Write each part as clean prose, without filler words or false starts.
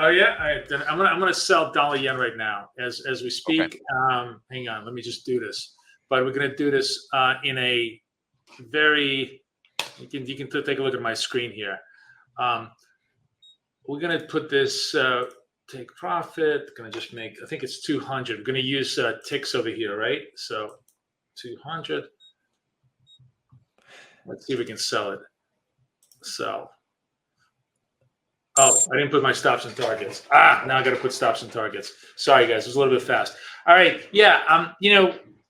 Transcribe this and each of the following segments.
Oh yeah, all right. Then I'm gonna sell dollar yen right now as we Okay. speak. Hang on, let me just do this. But we're gonna do this in a very. You can take a look at my screen here. Um, we're gonna put this take profit. Gonna just make. I think it's 200. We're gonna use ticks over here, right? So 200. Let's see if we can sell it. Sell. Oh, I didn't put my stops and targets. Now I got to put stops and targets. Sorry, guys, it was a little bit fast. All right, yeah,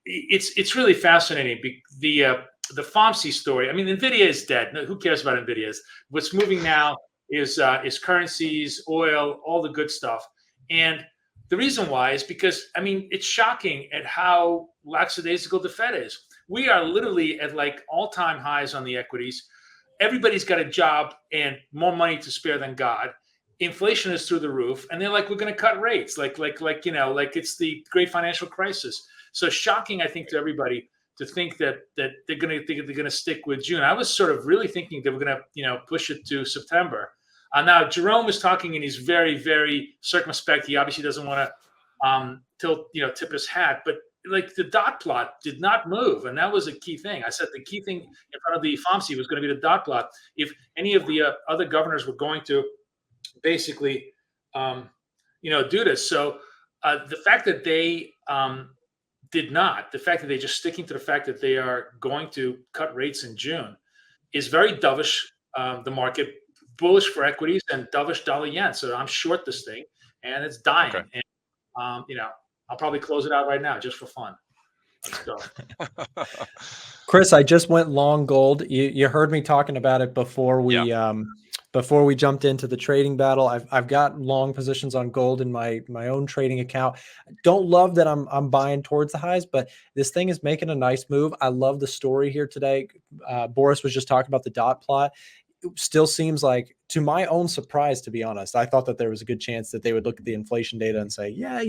it's really fascinating. The FOMC story. I mean, Nvidia is dead. Who cares about Nvidia? What's moving now is currencies, oil, all the good stuff. And the reason why is because I mean, it's shocking at how lackadaisical the Fed is. We are literally at like all-time highs on the equities. Everybody's got a job and more money to spare than God. Inflation is through the roof, and they're like, we're going to cut rates, like it's the great financial crisis. So shocking, I think, to everybody to think that they're going to stick with June. I was sort of really thinking that we're going to push it to September. Now Jerome is talking, and he's very, very circumspect. He obviously doesn't want to tip his hat, but like the dot plot did not move, and that was a key thing. I said the key thing in front of the FOMC was going to be the dot plot. If any of the other governors were going to basically, do this, so the fact that they did not, the fact that they're just sticking to the fact that they are going to cut rates in June, is very dovish. The market bullish for equities and dovish dollar yen. So I'm short this thing, and it's dying. Okay. And I'll probably close it out right now just for fun. Let's go. Chris, I just went long gold. You heard me talking about it before we jumped into the trading battle. I've got long positions on gold in my own trading account. Don't love that I'm buying towards the highs, but this thing is making a nice move. I love the story here today. Boris was just talking about the dot plot. It still seems like, to my own surprise, to be honest, I thought that there was a good chance that they would look at the inflation data and say, yeah,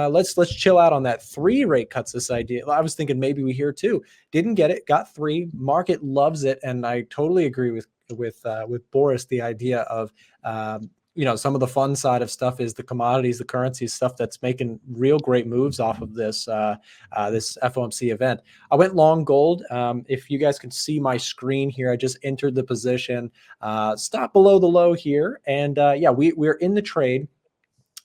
let's chill out on that. 3 rate cuts this idea. I was thinking maybe we hear 2. Didn't get it, got 3. Market loves it, and I totally agree with Boris. The idea of some of the fun side of stuff is the commodities, the currencies, stuff that's making real great moves off of this this FOMC event. I went long gold. If you guys can see my screen here, I just entered the position, stop below the low here, and we're in the trade.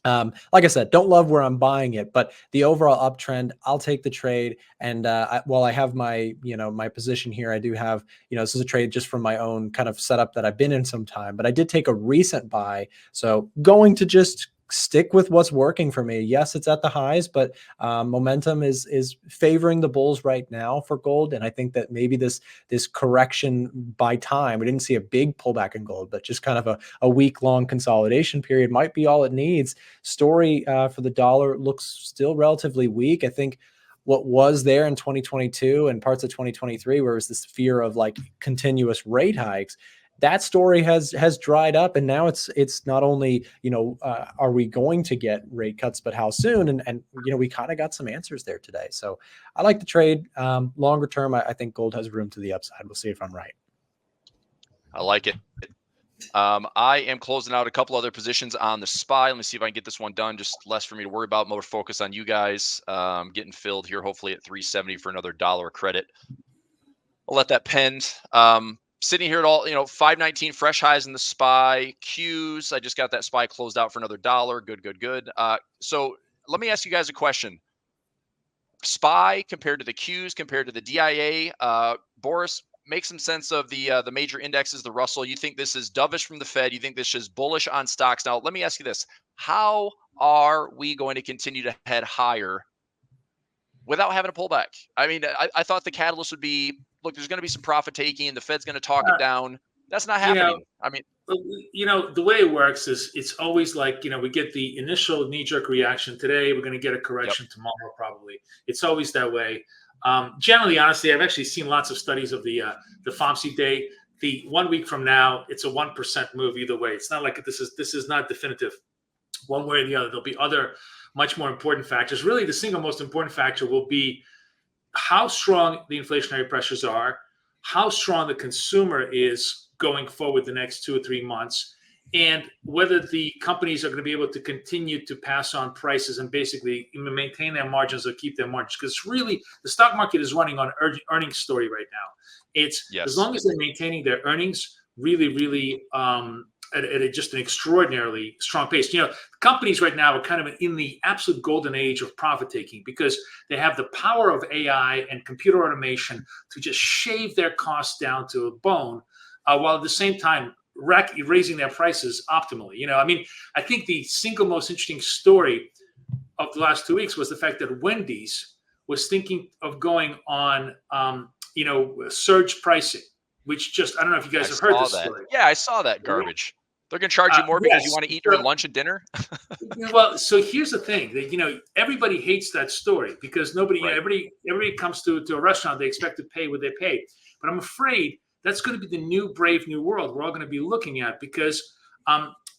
Like I said, don't love where I'm buying it, but the overall uptrend, I'll take the trade. And while I have my, my position here, I do have, this is a trade just from my own kind of setup that I've been in some time, but I did take a recent buy. So going to just stick with what's working for me. Yes, it's at the highs, but momentum is favoring the bulls right now for gold. And I think that maybe this correction by time, we didn't see a big pullback in gold, but just kind of a week-long consolidation period might be all it needs. Story for the dollar looks still relatively weak. I think what was there in 2022 and parts of 2023, where it was this fear of like continuous rate hikes, that story has dried up, and now it's not only are we going to get rate cuts, but how soon? And we kind of got some answers there today. So I like the trade. Longer term, I think gold has room to the upside. We'll see if I'm right. I like it. I am closing out a couple other positions on the SPY. Let me see if I can get this one done. Just less for me to worry about. More focus on you guys. Getting filled here, hopefully at 370 for another $1 credit. I'll let that pend. Sitting here at all, 519 fresh highs in the SPY. Qs, I just got that SPY closed out for another $1. Good. So let me ask you guys a question. SPY compared to the Qs, compared to the DIA. Boris, make some sense of the major indexes, the Russell. You think this is dovish from the Fed? You think this is bullish on stocks? Now, let me ask you this. How are we going to continue to head higher without having a pullback? I mean, I thought the catalyst would be, look, there's going to be some profit taking. The Fed's going to talk it down. That's not happening. I mean, the way it works is it's always like, we get the initial knee-jerk reaction today. We're going to get a correction tomorrow, probably. It's always that way. Generally, honestly, I've actually seen lots of studies of the FOMC day. The 1 week from now, it's a 1% move either way. It's not like this is not definitive one way or the other. There'll be other much more important factors. Really, the single most important factor will be how strong the inflationary pressures are, how strong the consumer is going forward the next 2 or 3 months, and whether the companies are going to be able to continue to pass on prices and basically maintain their margins or keep their margins. Because really, the stock market is running on earnings story right now. It's as long as they're maintaining their earnings really at just an extraordinarily strong pace. You know, companies right now are kind of in the absolute golden age of profit taking because they have the power of AI and computer automation to just shave their costs down to a bone, while at the same time raising their prices optimally. You know, I mean, I think the single most interesting story of the last 2 weeks was the fact that Wendy's was thinking of going on, surge pricing, which just, I don't know if you guys have heard this story. Yeah, I saw that garbage. They're going to charge you more because you want to eat during lunch and dinner? Well, so here's the thing that, everybody hates that story because nobody, everybody comes to a restaurant, they expect to pay what they pay. But I'm afraid that's going to be the new brave new world we're all going to be looking at, because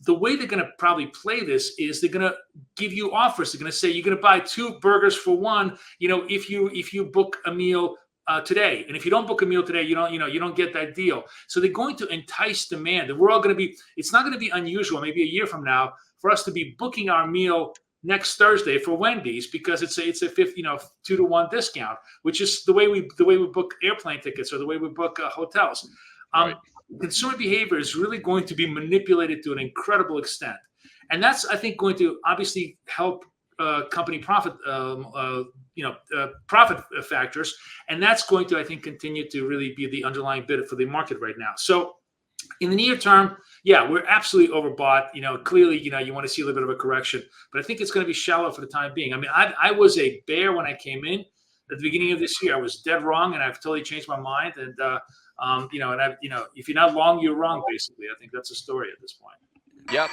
the way they're going to probably play this is they're going to give you offers. They're going to say you're going to buy 2 burgers for 1, if you book a meal today, and if you don't book a meal today, you don't get that deal. So they're going to entice demand, and we're all going to be. It's not going to be unusual, maybe a year from now, for us to be booking our meal next Thursday for Wendy's because it's a 2-to-1 discount, which is the way we book airplane tickets or the way we book hotels. Consumer behavior is really going to be manipulated to an incredible extent, and that's, I think, going to obviously help company profit, profit factors, and that's going to, I think, continue to really be the underlying bid for the market right now. So, in the near term, we're absolutely overbought. Clearly, you want to see a little bit of a correction, but I think it's going to be shallow for the time being. I mean, I was a bear when I came in at the beginning of this year. I was dead wrong, and I've totally changed my mind. And if you're not long, you're wrong. Basically, I think that's a story at this point. Yeah.